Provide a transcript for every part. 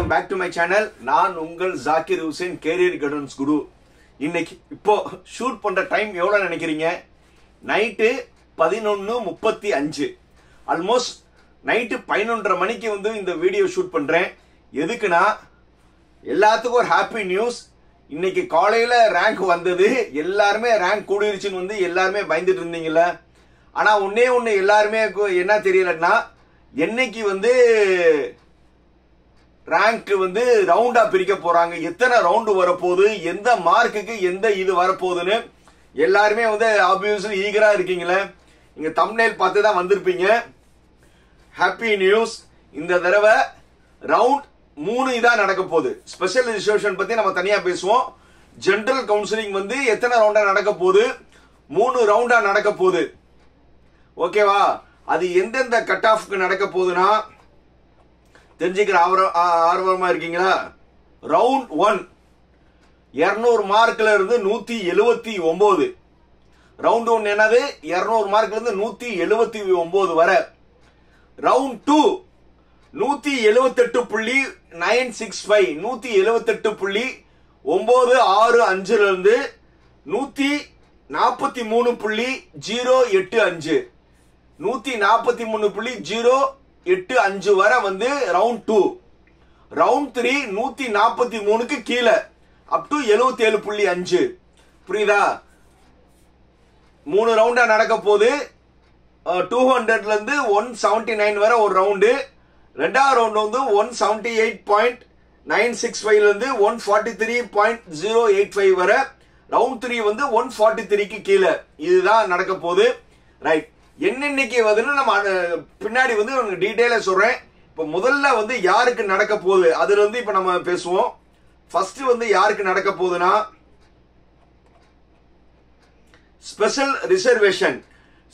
Welcome back to my channel. நான் உங்கள் Zakir Hussain, career guidance guru. இன்னைக்கு இப்போ ஷூட் பண்ற டைம் எவ்வளவு நினைக்கிறீங்க? நைட்டு 11:35. ஆல்மோஸ்ட் நைட்டு 11:30 மணிக்கு இந்த வீடியோ ஷூட் பண்றேன். எதுக்குன்னா எல்லாத்துக்கும் ஒரு ஹாப்பி நியூஸ். இன்னைக்கு காலையில ரேங்க் வந்தது. எல்லாருமே ரேங்க் கூடிருச்சுன்னு எல்லாருமே பயந்துட்டு இருந்தீங்கல்ல. ஆனா ஒன்னே ஒண்ணு எல்லாருமே என்ன தெரியலன்னா, என்னைக்கு ரேங்க் ரவுண்டா பிரிக்க போறாங்க, எத்தனை ரவுண்டு வரப்போகுது, எந்த மார்க்குக்கு எந்த இது வரப்போகுதுன்னு எல்லாருமே ஆப்வியஸ்லி ஈகரா இருக்கீங்களே. இங்க தம்ப்நெயில் பார்த்து தான் வந்திருப்பீங்க. Happy news. இந்த தடவை ரவுண்ட் 3 இதான் நடக்க போகுது. ஸ்பெஷல் ரிசர்வேஷன் பத்தி நம்ம தனியா பேசுவோம். ஜெனரல் கவுன்சிலிங் எத்தனை ரவுண்டா நடக்க போகுது? 3 ரவுண்டா நடக்க போகுது. ஓகேவா? அது எந்தெந்த கட் ஆஃப்க்கு நடக்க போகுதுன்னா தெரிஞ்சுக்கிற ஆர்வமா இருக்கீங்களா? ரவுண்ட் 1 200 மார்க்ல இருந்து 179. ரவுண்ட் 1 என்னது? 200 மார்க்ல இருந்து 179 வரை. ரவுண்ட் 2 178.965 178.965 இருந்து 143.085 143.085 வரை ரவுண்ட் 2. ரவுண்ட் 3 143க்கு கீழே அப் டு 77.5. புரியுதா? 3 ரவுண்டா நடக்க போகுது. 200ல இருந்து 179 வரை ஒரு ரவுண்டு. ரெண்டாவது ரவுண்ட் 178.965 இருந்து 143.085 வரை. ரவுண்ட் 3 143க்கு கீழே. இதுதான் நடக்க போகுது. ரைட். என்னன்னைக்கு நம்ம பின்னாடி டீடைலா சொல்றேன். இப்ப முதல்ல யாருக்கு நடக்க போகுது அதுல இப்ப நம்ம பேசுவோம். ஃபர்ஸ்ட் யாருக்கு நடக்க போகுதுன்னா, ஸ்பெஷல் ரிசர்வேஷன்.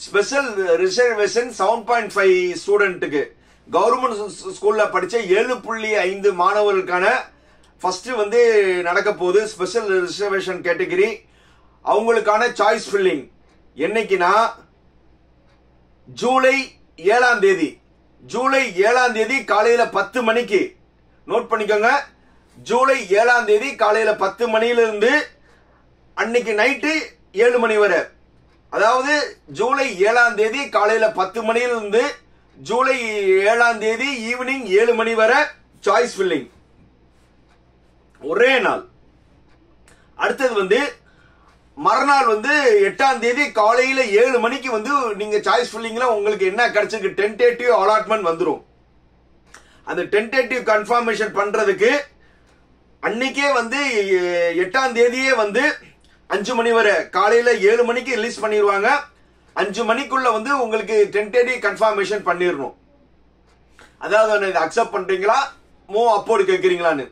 ஸ்பெஷல் ரிசர்வேஷன் 7.5 ஸ்டூடெண்ட்டுக்கு கவர்மெண்ட் ஸ்கூல்ல படிச்ச 7.5 மாணவர்களுக்கான ஃபர்ஸ்ட் நடக்க போகுது. ஸ்பெஷல் ரிசர்வேஷன் கேட்டகரி அவங்களுக்கான சாய்ஸ் ஃபில்லிங் என்னைக்குன்னா ஜூலை 7ஆம் தேதி. ஜூலை 7ஆம் தேதி காலையில 10 மணிக்கு. நோட் பண்ணிக்கோங்க. ஜூலை 7ஆம் தேதி காலையில 10 மணியிலிருந்து அன்னைக்கு நைட்டு 7 மணி வரை. அதாவது ஜூலை 7ஆம் தேதி காலையில 10 மணியிலிருந்து ஜூலை 7ஆம் தேதி ஈவினிங் 7 மணி வரை சாய்ஸ் ஃபில்லிங். ஒரே நாள். அடுத்தது மறுநாள் 8ஆம் தேதி காலையில 7 மணிக்கு நீங்க சாய்ஸ் ஃபில்லிங்ல உங்களுக்கு என்ன கிடைச்சிருக்கு, டென்டேட்டிவ் அலாட்மெண்ட் வந்துரும். அந்த டென்டேட்டிவ் கன்ஃபர்மேஷன் பண்றதுக்கு அன்னைக்கே 8ஆம் தேதியே 5 மணி வரை காலையில 7 மணிக்கு ரிலீஸ் பண்ணிடுவாங்க. 5 மணிக்குள்ள உங்களுக்கு டென்டேட்டிவ் கன்ஃபர்மேஷன் பண்ணிடணும். அதாவது இதை அக்செப்ட் பண்றீங்களா, மூவ் அப்போர்டு கேட்கறீங்களான்னு.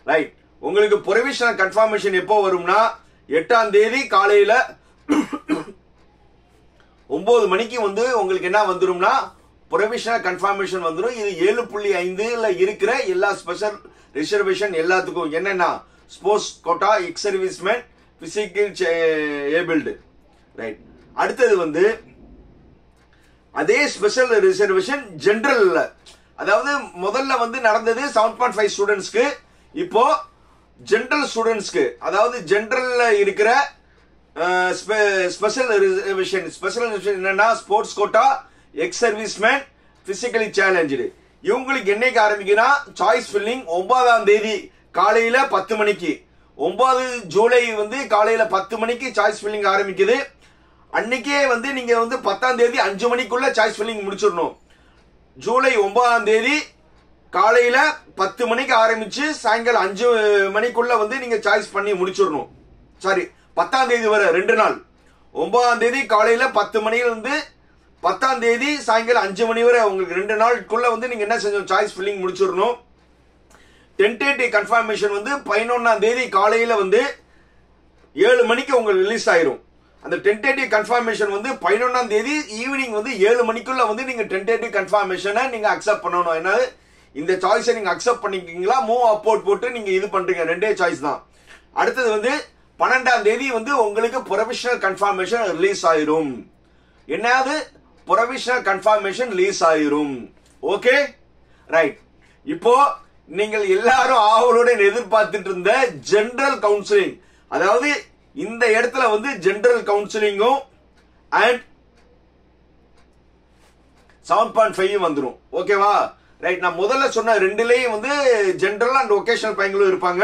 ரைட். உங்களுக்கு ப்ரொவிஷனல் கன்ஃபர்மேஷன் எப்போ வரும்னா 8ஆம் தேதி காலையில 9 மணிக்கு உங்களுக்கு என்ன வந்துரும்னா ப்ரொவிஷனல் கன்ஃபர்மேஷன் வந்துடும். இது 7.5ல இருக்கிற எல்லா ஸ்பெஷல் ரிசர்வேஷன் எல்லாத்துக்கும். என்னன்னா sports quota, ex serviceman, physical abled. Right. அடுத்தது அதே ஸ்பெஷல் ரிசர்வேஷன் ஜெனரல்ல. அதாவது முதல்ல நடந்தது 7.5 ஸ்டூடெண்ட்ஸ்க்கு. இப்போ ஜெனரல் ஸ்டூடெண்ட்ஸ்க்கு, அதாவது ஜெனரல்ல இருக்கிற ஸ்பெஷல் ரிசர்வேஷன். ஸ்பெஷல் ரிசர்வேஷன் என்னன்னா sports quota, ex serviceman, physically challenge. இவங்களுக்கு என்னைக்கு ஆரம்பிக்குன்னா சாய்ஸ் ஃபில்லிங் 9ஆம் தேதி காலையில 10 மணிக்கு. 9 ஜூலை காலையில 10 மணிக்கு சாய்ஸ் ஃபில்லிங் ஆரம்பிக்குது. அன்னைக்கே நீங்க 10ஆம் தேதி 5 மணிக்குள்ள சாய்ஸ் ஃபில்லிங் முடிச்சிடணும். ஜூலை 9ஆம் தேதி காலையில 10 மணிக்கு ஆரம்பிச்சு சாயங்காலம் 5 மணிக்குள்ள நீங்க சாய்ஸ் பண்ணி முடிச்சிடணும். சாரி, 10ஆம் தேதி வரை 2 நாள். 9ஆம் தேதி காலையில 10 மணியிலிருந்து 10ஆம் தேதி சாயங்காலம் 5 மணி வரை உங்களுக்கு 2 நாளுக்குள்ள நீங்க என்ன செஞ்சோம், சாய்ஸ் ஃபில்லிங் முடிச்சிடணும். டென்டேட்டிவ் கன்ஃபர்மேஷன் 11ஆம் தேதி காலையில 7 மணிக்கு உங்களுக்கு ரிலீஸ் ஆயிரும். அந்த டென்டேட்டிவ் கன்ஃபர்மேஷன் 11ஆம் தேதி ஈவினிங் 7 மணிக்குள்ள நீங்க டென்டேட்டிவ் கன்ஃபர்மேஷனை நீங்க அக்செப்ட் பண்ணணும். என்னது, இந்த சாய்ஸை நீங்க அக்செப்ட் பண்ணிக்கீங்களா, மூவ் அப்போர்ட் போட்டு நீங்க இது பண்றீங்க, ரெண்டே சாய்ஸ் தான். அடுத்தது 12ஆம் தேதி உங்களுக்கு ப்ரொவிஷனல் கன்ஃபர்மேஷன் ரிலீஸ் ஆயிரும். என்னது, ப்ரொவிஷனல் கன்ஃபர்மேஷன் ரிலீஸ் ஆயிரும். Okay, right. இப்போ நீங்கள் எல்லாரும் ஆவலுடன் எதிர்பார்த்துட்டு இருந்த ஜெனரல் கவுன்சிலிங், அதாவது இந்த இடத்துல வந்து ஜெனரல் கவுன்சிலிங்கும் அண்ட் 7.5 வந்துடும். ஓகேவா? ரைட். நான் முதல்ல சொன்ன ரெண்டுலயும் வந்து ஜெனரல் அண்ட் வொகேஷனல் பையங்களும் இருப்பாங்க.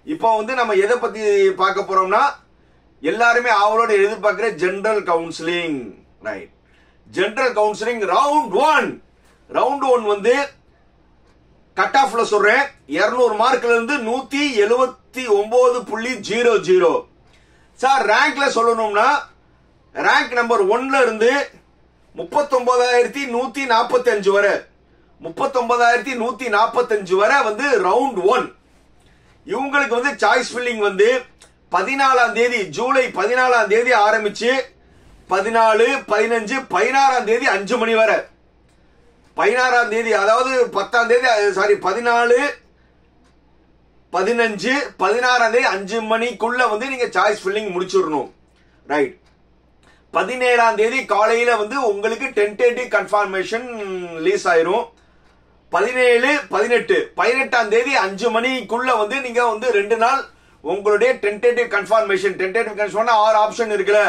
இப்போ வந்து நம்ம எதை பத்தி பார்க்க போறோம்னா, எல்லாருமே ஆவலோட எதிர்பார்க்கிற general counselling. Right. General counselling round 1. Round 1 வந்து கட் ஆஃப்ல சொல்றேன், 200 மார்க்ல இருந்து 179.00. சார் ரேங்க்ல சொல்லணும்னா, ரேங்க் நம்பர் 1ல இருந்து 39,145 வரை, 39,145 வரை வந்து ரவுண்ட் 1. இவங்களுக்கு வந்து சாய்ஸ் ஃபில்லிங் வந்து 14ஆம் தேதி, ஜூலை 14ஆம் தேதி ஆரம்பிச்சு 14, 15, 16ஆம் தேதி 5 மணி வரை. 16ஆம் தேதி அதாவது 10ஆம் தேதி, சாரி 14, 15, 16ஆம் தேதி 5 மணிக்குள்ள வந்து நீங்க சாய்ஸ் ஃபில்லிங் முடிச்சிடணும். ரைட். 17ஆம் தேதி காலையில வந்து உங்களுக்கு டென்டேட்டிவ் கன்ஃபர்மேஷன் ரிலீஸ் ஆயிரும். 17, 18, 18ஆம் தேதி 5 மணிக்குள்ள வந்து நீங்க வந்து 2 நாள் உங்களுடைய டென்டேட்டிவ் கன்ஃபர்மேஷன், 6 ஆப்ஷன் இருக்குல்ல,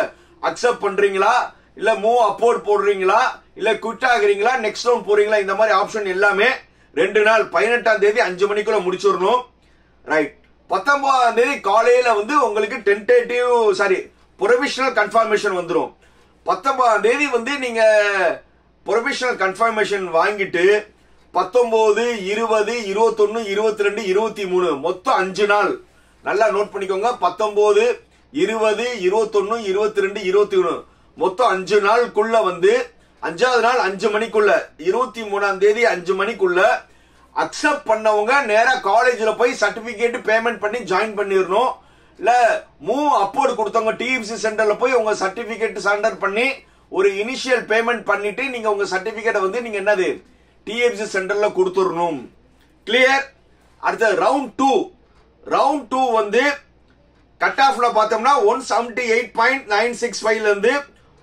அக்செப்ட் பண்றீங்களா, இல்ல மூவ் அப்போர்ட் போடுறீங்களா, இல்ல குவிட் ஆகுறீங்களா, நெக்ஸ்ட் ரவுண்ட் போறீங்களா, இந்த மாதிரி ஆப்ஷன் எல்லாமே 2 நாள் 18ஆம் தேதி 5 மணிக்குள்ள முடிச்சிடணும். ரைட். 19ஆம் தேதி காலையில வந்து உங்களுக்கு டென்டேட்டிவ், சாரி ப்ரொவிஷனல் கன்ஃபர்மேஷன் வந்துடும். 19ஆம் தேதி வந்து நீங்க ப்ரொவிஷனல் கன்ஃபர்மேஷன் வாங்கிட்டு 19, 20, 21, 22, 23 மொத்தம் 5 நாள். நல்லா நோட் பண்ணிக்கோங்க. 19, 20, 21, 22, 23 மொத்தம் 5 நாளுக்குள்ள வந்து 5வது நாள் 5 மணிக்குள்ள, 23ஆம் தேதி 5 மணிக்குள்ள அக்செப்ட் பண்ணவங்க நேரா காலேஜ்ல போய் சர்டிபிகேட் பேமெண்ட் பண்ணி ஜாயின் பண்ணிடணும். இல்ல மூவ் அப்போர்ட் கொடுத்தவங்க டிஎஃப்சி சென்டர்ல போய் உங்க சர்டிபிகேட் சரண்டர் பண்ணி ஒரு இனிஷியல் பேமெண்ட் பண்ணிட்டு நீங்க உங்க சர்டிபிகேட்டை வந்து நீங்க என்னது டிஎஃப்சி சென்டர்ல கொடுத்துடணும். கிளியர்? அடுத்த ரவுண்ட் 2. ரவுண்ட் 2 வந்து கட் ஆஃப்ல பார்த்தோம்னா 178.965 இருந்து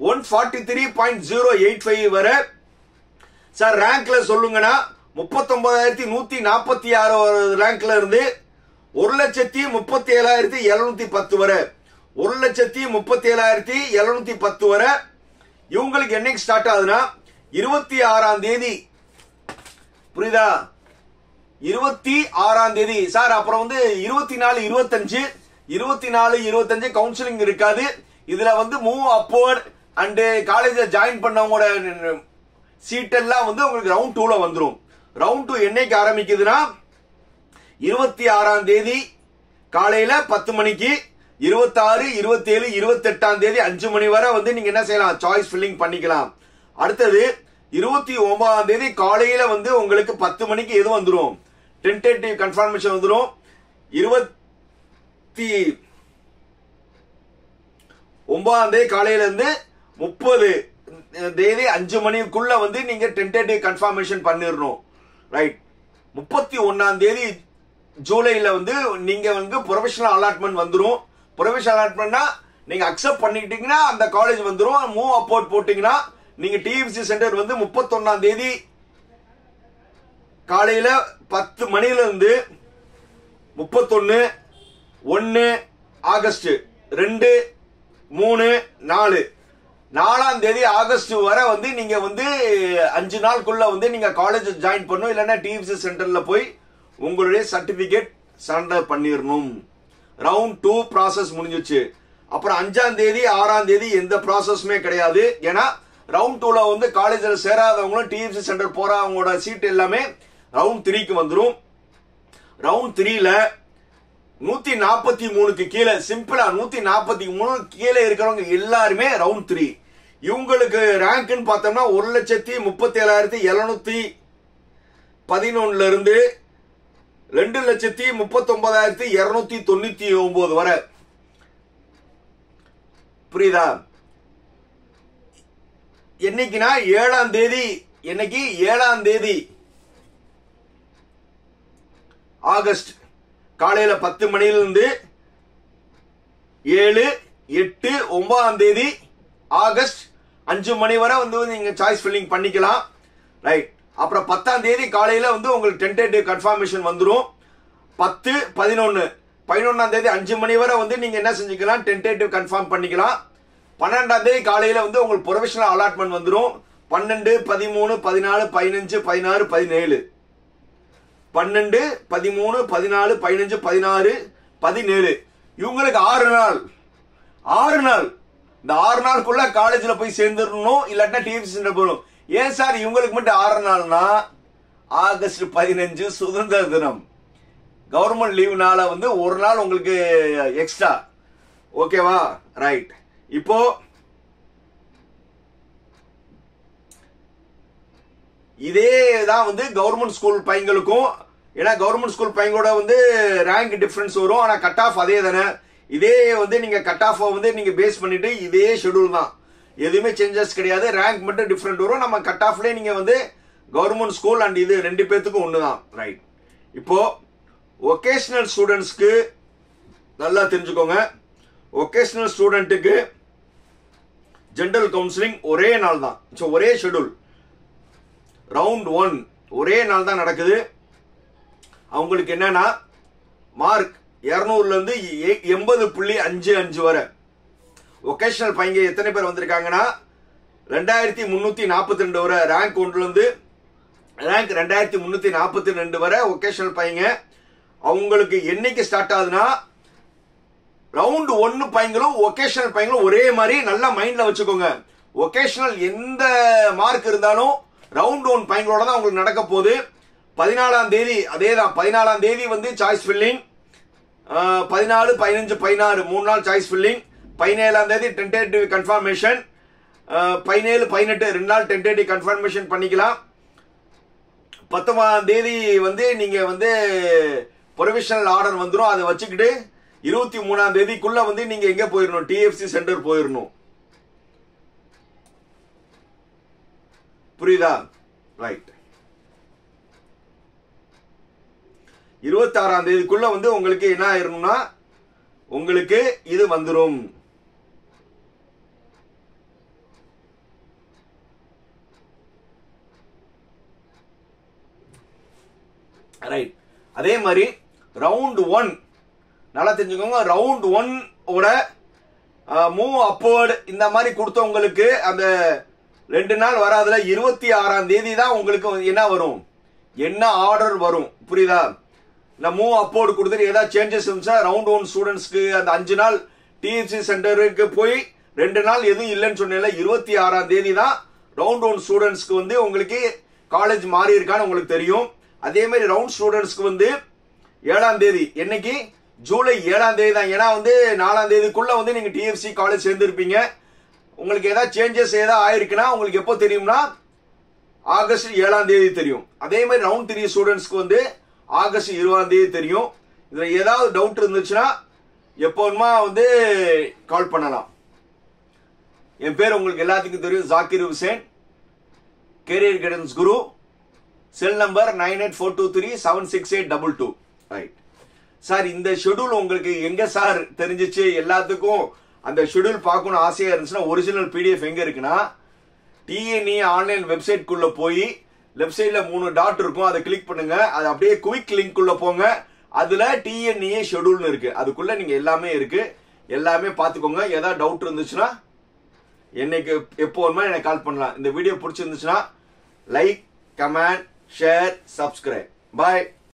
143.085 வரை. சார் ரேங்க்ல சொல்லுங்கன்னா 39,146 ரேங்க்ல இருந்து 1,37,710 வரை, 1,37,710 வரை. இவங்களுக்கு என்னைக்கு ஸ்டார்ட் ஆகுதுன்னா 26ஆம் தேதி. புரியுதா? 26ஆம் தேதி. சார் அப்புறம் வந்து 24, 25, 24, 25 கவுன்சிலிங் இருக்காது. இதுல வந்து மூவ் அப்போர்ட் அண்ட் காலேஜ்ல ஜாயின் பண்ணவங்களோட சீட் எல்லாம் வந்து உங்களுக்கு ரவுண்ட் 2ல வந்துடும். ரவுண்ட் 2 என்னைக்கு ஆரம்பிக்குதுன்னா 26ஆம் தேதி காலையில 10 மணிக்கு, 26, 27, 28ஆம் தேதி 5 மணி வரை வந்து நீங்க என்ன செய்யலாம், சாய்ஸ் ஃபில்லிங் பண்ணிக்கலாம். அடுத்தது 29ஆம் தேதி காலையில வந்து உங்களுக்கு 10 மணிக்கு எது வந்துடும், டென்டேட்டிவ் கன்ஃபர்மேஷன் வந்துடும். 29ஆம் தேதி காலையில இருந்து 30 தேதி 5 மணிக்குள்ள வந்து நீங்க டென்டேட்டிவ் கன்ஃபர்மேஷன் பண்ணிடணும். ரைட். 31ஆம் தேதி ஜூலைல வந்து நீங்க வந்து ப்ரொஃபஷனல் அலாட்மெண்ட் வந்துடும். ப்ரொஃபஷனல் அலாட்மெண்ட்னா நீங்க அக்செப்ட் பண்ணிக்கிட்டீங்கன்னா அந்த காலேஜ் வந்துடும். மூவ் அப்போர்ட் போட்டீங்கன்னா நீங்க டிஎஃப்சி சென்டர் வந்து 31ஆம் தேதி காலையில 10 மணில இருந்து 31, 1 ஆகஸ்ட் 2, 3, 4 4ஆம் தேதி ஆகஸ்ட் வரை வந்து நீங்க வந்து 5 நாளுக்குள்ள வந்து நீங்க காலேஜ் ஜாயின் பண்ணணும். இல்லைன்னா டிஎஃப்சி சென்டர்ல போய் உங்களுடைய சர்டிபிகேட் சரண்டர் பண்ணிடணும். ரவுண்ட் 2 ப்ராசஸ் முடிஞ்சிச்சு. அப்புறம் 5ஆம் தேதி 6ஆம் தேதி எந்த ப்ராசஸுமே கிடையாது. ஏன்னா ரவுண்ட் 2ல வந்து காலேஜ்ல சேராதவங்களும் டிஎஃப்சி சென்டர் போறவங்களோட சீட் எல்லாமே ரவுண்ட் 3க்கு வந்துடும். ரவுண்ட் 3ல 143க்கு கீழே, சிம்பிளா 143 கீழே இருக்கிறவங்க எல்லாருமே ரவுண்ட் 3. இவங்களுக்கு ரேங்க்னு பார்த்தோம்னா 1,37,711 இருந்து 2,39,299 வரை. புரியுதா? என்னைக்குன்னா 7ஆம் தேதி, என்னைக்கு 7ஆம் தேதி ஆகஸ்ட் காலையில 10 மணிலிருந்து 7, 8, 9ஆம் தேதி ஆகஸ்ட் 5 மணி வரை வந்து நீங்க சாய்ஸ் ஃபில்லிங் பண்ணிக்கலாம். ரைட். அப்புறம் 10ஆம் தேதி காலையில வந்து உங்களுக்கு டென்டேட்டிவ் கன்ஃபர்மேஷன் வந்துடும். 10, 11, 11ஆம் தேதி 5 மணி வரை வந்து நீங்க என்ன செஞ்சுக்கலாம், டென்டேட்டிவ் கன்ஃபார்ம் பண்ணிக்கலாம். 12ஆம் தேதி காலையில வந்து உங்களுக்கு ப்ரொவிஷனல் அலாட்மெண்ட் வந்துடும். 12, 13, 14, 15, 16, 17, 12, 13, 14, 15, 16, 17 இவங்களுக்கு 6 நாள். இந்த 6 நாளுக்குள்ள காலேஜ்ல போய் சேர்ந்துடணும், இல்லாட்டினா டிஎஃப்சி சென்டர் போகணும். ஏன் சார் இவங்களுக்கு மட்டும் 6 நாள்னா, ஆகஸ்ட் 15 சுதந்திர தினம், கவர்மெண்ட் லீவுனால வந்து ஒரு நாள் உங்களுக்கு எக்ஸ்ட்ரா. ஓகேவா? ரைட். இப்போ இதே தான் வந்து கவர்மெண்ட் ஸ்கூல் பையங்களுக்கும். ஏன்னா கவர்மெண்ட் ஸ்கூல் பையங்களோட வந்து ரேங்க் டிஃபரன்ஸ் வரும், ஆனா கட் ஆஃப் அதே தானே. இதே வந்து நீங்க கட் ஆஃப் வந்து நீங்க பேஸ் பண்ணிட்டு இதே ஷெட்யூல் தான், எதுவுமே சேஞ்சஸ் கிடையாது. ரேங்க் மட்டும் டிஃபரெண்ட் வரும். நம்ம கட் ஆஃப்ல நீங்க வந்து கவர்மெண்ட் ஸ்கூல் அண்ட் இது 2 பேத்துக்கும் ஒண்ணுதான். ரைட். இப்போ வொகேஷனல் ஸ்டூடெண்ட்ஸ்க்கு நல்லா தெரிஞ்சுக்கோங்க. வொகேஷனல் ஸ்டூடெண்ட்டுக்கு ஜெனரல் கவுன்சிலிங் ஒரே நாள் தான், ஒரே ஷெட்யூல். ரவுண்ட் 1 ஒரே நாள் தான் நடக்குது. அவங்களுக்கு என்னன்னா மார்க் 200ல இருந்து 80.55 வரை. வொகேஷனல் பையங்க எத்தனை பேர் வந்திருக்காங்கன்னா 2342 வரை. ரேங்க் 1ல இருந்து ரேங்க் 2342 வரை வொகேஷனல் பையங்க. அவங்களுக்கு என்னைக்கு ஸ்டார்ட் ஆகுதுன்னா, ரவுண்ட் 1 பையங்களும் வொகேஷனல் பையங்களும் ஒரே மாதிரி நல்லா மைண்ட்ல வச்சுக்கோங்க. வொகேஷனல் எந்த மார்க் இருந்தாலும் ரவுண்ட் 1 பையங்களோட தான் உங்களுக்கு நடக்க போகுது. 14ஆம் தேதி அதேதான். 14ஆம் தேதி வந்து சாய்ஸ் ஃபில்லிங், 14, 15, 16 3 நாள் சாய்ஸ் ஃபில்லிங். 17ஆம் தேதி டென்டேட்டிவ் கன்ஃபர்மேஷன். 17, 18 2 நாள் டென்டேட்டிவ் கன்ஃபர்மேஷன் பண்ணிக்கலாம். 19ஆம் தேதி வந்து நீங்க வந்து ப்ரொவிஷனல் ஆர்டர் வந்துடும். அதை வச்சுக்கிட்டு 23ஆம் தேதிக்குள்ள வந்து நீங்க எங்க போயிடணும், டிஎஃப்சி சென்டர் போயிடணும். புரியுதா? ரைட். 26ஆம் தேதிக்குள்ள வந்து உங்களுக்கு என்ன ஆயிரும்னா, உங்களுக்கு இது வந்துடும். ரைட். அதே மாதிரி ரவுண்ட் 1 நல்லா தெரிஞ்சுக்கோங்க. ரவுண்ட் 1 ஓட மூவ் அப்வர்ட் இந்த மாதிரி கொடுத்தவங்களுக்கு அந்த 2 நாள் வராதுல. 26ஆம் தேதி தான் உங்களுக்கு என்ன வரும், என்ன ஆர்டர் வரும். புரியுதா? இந்த மூவ் அப்வர்ட் கொடுத்துட்டு ஏதாவது சேஞ்சஸ் இருந்துச்சா, ரவுண்ட் 1 ஸ்டூடெண்ட்ஸ்க்கு அந்த 5 நாள் டிஎஃப்சி சென்டருக்கு போய் 2 நாள் எதுவும் இல்லைன்னு சொன்னேன்ல. 26ஆம் தேதி தான் ரவுண்ட் 1 ஸ்டூடெண்ட்ஸ்க்கு வந்து உங்களுக்கு காலேஜ் மாறி இருக்கான்னு உங்களுக்கு தெரியும். அதே மாதிரி ரவுண்ட் ஸ்டூடெண்ட்ஸ்க்கு வந்து 7ஆம் தேதி, என்னைக்கு, ஜூலை 7ஆம் தேதி தான். ஏன்னா வந்து 4ஆம் தேதிக்குள்ள வந்து நீங்க டிஎஃப்சி காலேஜ் சேர்ந்திருப்பீங்க. உங்களுக்கு ஏதாவது சேஞ்சஸ் ஏதாவது ஆயிருக்குன்னா உங்களுக்கு எப்போ தெரியும்னா, ஆகஸ்ட் 7ஆம் தேதி தெரியும். அதே மாதிரி ரவுண்ட் 3 ஸ்டூடெண்ட்ஸ்க்கு வந்து ஆகஸ்ட் 20ஆம் தேதி தெரியும். இதுல ஏதாவது டவுட் இருந்துச்சுன்னா எப்போதுமா வந்து கால் பண்ணலாம். என் பேர் உங்களுக்கு எல்லாத்துக்கும் தெரியும், Zakir Hussain, career guidance guru. Cell number 9842376822. Right. Sir இந்த ஷெட்யூல் உங்களுக்கு எங்க சார் தெரிஞ்சிச்சு? எல்லாத்துக்கும் அந்த ஷெட்யூல் பார்க்கணும் ஆசையா இருந்துச்சுன்னா ஒரிஜினல் பிடிஎஃப் எங்க இருக்குன்னா, டிஎன்இ ஆன்லைன் வெப்சைட் குள்ள போய் லெஃப்ட் சைட்ல 3 டாட் இருக்கும், அதை கிளிக் பண்ணுங்க. அது அப்படியே குவிக் லிங்க் குள்ள போங்க. அதுல டிஎன்இ ஷெட்யூல்னு இருக்கு, அதுக்குள்ள நீங்க எல்லாமே இருக்கு. எல்லாமே பாத்துக்கோங்க. ஏதாவது டவுட் இருந்துச்சுன்னா என்னைக்கு எப்போ வருமா எனக்கு கால் பண்ணலாம். இந்த வீடியோ பிடிச்சிருந்துச்சுன்னா லைக், கமெண்ட், ஷேர், சப்ஸ்கிரைப். பாய்.